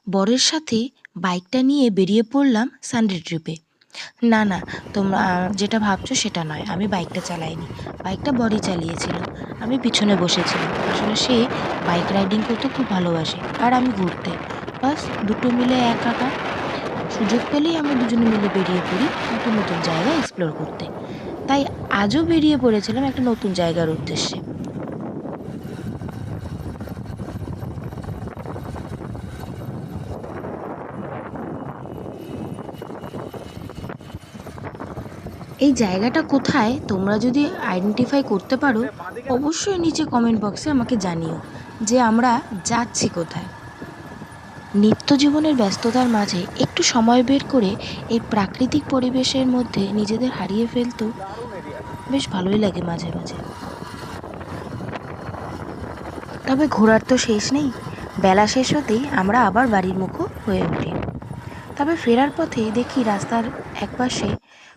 বরের সাথে বাইকটা নিয়ে বেরিয়ে পড়লাম সানডে ট্রিপে। না না, তোমরা যেটা ভাবছো সেটা নয়, আমি বাইকটা চালাইনি, বাইকটা বরই চালিয়েছিল। আমি পিছনে বসেছিলাম। আসলে সে বাইক রাইডিং করতে খুব ভালোবাসে আর আমি ঘুরতে, বাস দুটো মিলে একাকার। সুযোগ পেলেই আমরা দুজনে মিলে বেরিয়ে পড়ি নতুন নতুন জায়গা এক্সপ্লোর করতে। তাই আজও বেরিয়ে পড়েছিলাম একটা নতুন জায়গার উদ্দেশ্যে। এই জায়গাটা কোথায় তোমরা যদি আইডেন্টিফাই করতে পারো, অবশ্যই নিচে কমেন্ট বক্সে আমাকে জানিও যে আমরা যাচ্ছি কোথায়। নিত্য জীবনের ব্যস্ততার মাঝে একটু সময় বের করে এই প্রাকৃতিক পরিবেশের মধ্যে নিজেদের হারিয়ে ফেলতেও বেশ ভালোই লাগে মাঝে মাঝে। তবে ঘোরার তো শেষ নেই। বেলা শেষ হতেই আমরা আবার বাড়ির মুখো হয়ে উঠি। তবে ফেরার পথে দেখি রাস্তার একপাশে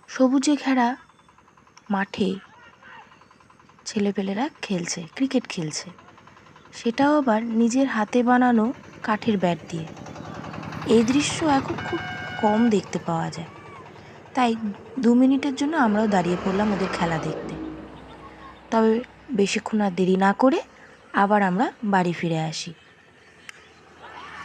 সবুজে ঘেরা মাঠে ছেলেপেলেরা খেলছে, ক্রিকেট খেলছে, সেটাও আবার নিজের হাতে বানানো কাঠের ব্যাট দিয়ে। এই দৃশ্য এখন খুব কম দেখতে পাওয়া যায়। তাই 2 মিনিটের জন্য আমরাও দাঁড়িয়ে পড়লাম ওদের খেলা দেখতে। তবে বেশিক্ষণ আর দেরি না করে আবার আমরা বাড়ি ফিরে আসি।